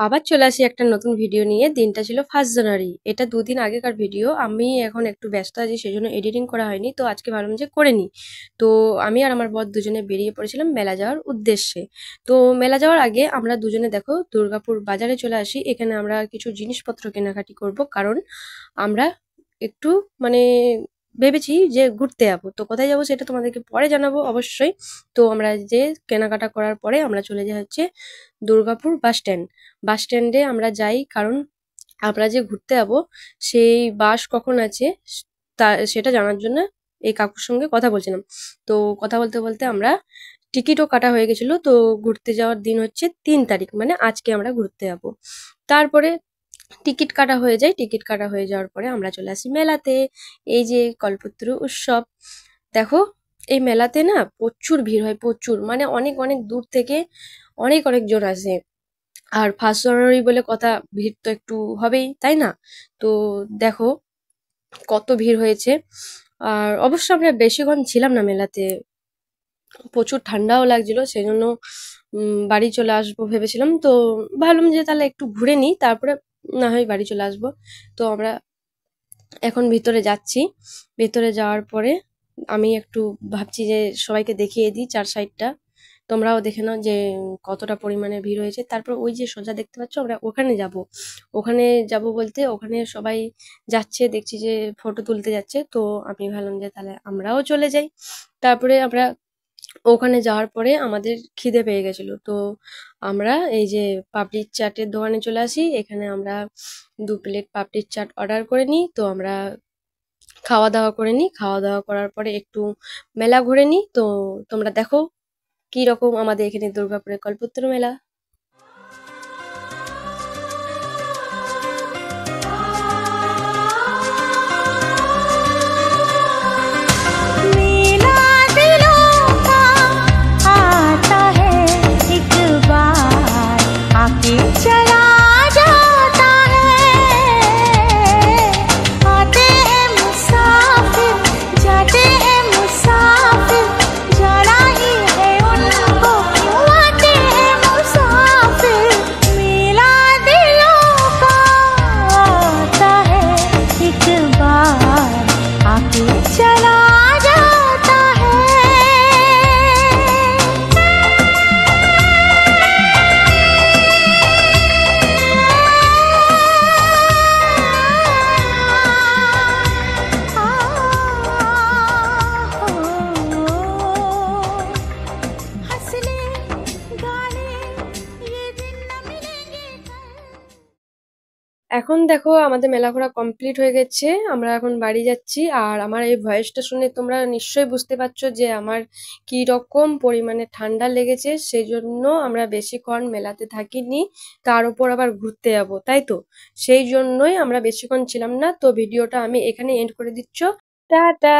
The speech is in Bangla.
আবার চলে আসি একটা নতুন ভিডিও নিয়ে। দিনটা ছিল 1 জানুয়ারি। এটা 2 দিন আগেকার ভিডিও। আমি এখন একটু ব্যস্ত আছি, সেজন্য এডিটিং করা হয়নি। তো আজকে ভাবলাম যে করে নিই। তো আমি আর আমার বর দুজনে বেরিয়ে পড়েছিলাম মেলা যাওয়ার উদ্দেশ্যে। তো মেলা যাওয়ার আগে আমরা দুজনে দেখো দুর্গাপুর বাজারে চলে আসি। এখানে আমরা কিছু জিনিসপত্র কেনাকাটি করব, কারণ আমরা একটু মানে ভেবেছি যে ঘুরতে যাবো। তো কোথায় যাবো সেটা তোমাদেরকে পরে জানাবো অবশ্যই। তো আমরা যে কেনাকাটা করার পরে আমরা চলে যাই হচ্ছে দুর্গাপুর বাস স্ট্যান্ড। বাস স্ট্যান্ডে আমরা যাই, কারণ আমরা যে ঘুরতে যাবো সেই বাস কখন আছে তা সেটা জানার জন্য এই কাকুর সঙ্গে কথা বলছিলাম। তো কথা বলতে বলতে আমরা টিকিটও কাটা হয়ে গেছিল। তো ঘুরতে যাওয়ার দিন হচ্ছে 3 তারিখ, মানে আজকে আমরা ঘুরতে যাবো। তারপরে টিকিট কাটা হয়ে যায়। টিকিট কাটা হয়ে যাওয়ার পরে আমরা চলে আসি মেলাতে। এই যে কল্পতরু উৎসব, দেখো এই মেলাতে না প্রচুর ভিড় হয়, প্রচুর, মানে অনেক অনেক দূর থেকে অনেক অনেক জন আসে। আর 1 জানুয়ারি বলে কথা, ভিড় তো একটু হবেই, তাই না? তো দেখো কত ভিড় হয়েছে। আর অবশ্য আমরা বেশিক্ষণ ছিলাম না মেলাতে, প্রচুর ঠান্ডাও লাগছিল, সেই জন্য বাড়ি চলে আসবো ভেবেছিলাম। তো ভাবলাম যে তাহলে একটু ঘুরে নিই, তারপরে না হয় বাড়ি চলে আসবো। তো আমরা এখন ভিতরে যাচ্ছি। ভিতরে যাওয়ার পরে আমি একটু ভাবছি যে সবাইকে দেখিয়ে দিই চার সাইডটা। তোমরাও দেখে নাও যে কতটা পরিমাণে ভিড় হয়েছে। তারপর ওই যে সোজা দেখতে পাচ্ছ, আমরা ওখানে যাব। ওখানে যাব বলতে ওখানে সবাই যাচ্ছে, দেখছি যে ফটো তুলতে যাচ্ছে। তো আমি ভাবলাম যে তাহলে আমরাও চলে যাই। তারপরে আমরা ওখানে যাওয়ার পরে আমাদের খিদে পেয়ে গেছিল। তো আমরা এই যে পাপড়ির চাটের দোকানে চলে আসি। এখানে আমরা 2 প্লেট পাপড়ির চাট অর্ডার করে নিই। তো আমরা খাওয়া দাওয়া করে নিই। খাওয়া দাওয়া করার পরে একটু মেলা ঘুরে নিই। তো তোমরা দেখো কি রকম আমাদের এখানে দুর্গাপুরের কল্পতরু মেলা। এখন দেখো আমাদের মেলা ঘোরা কমপ্লিট হয়ে গেছে। আমরা এখন বাড়ি যাচ্ছি। আর আমার এই ভয়েসটা শুনে তোমরা নিশ্চয়ই বুঝতে পারছো যে আমার কি রকম পরিমাণে ঠান্ডা লেগেছে। সেই জন্য আমরা বেশিক্ষণ মেলাতে থাকিনি, তার উপর আবার ঘুরতে যাবো, তাই তো সেই জন্যই আমরা বেশিক্ষণ ছিলাম না। তো ভিডিওটা আমি এখানে এন্ড করে দিচ্ছ। টাটা।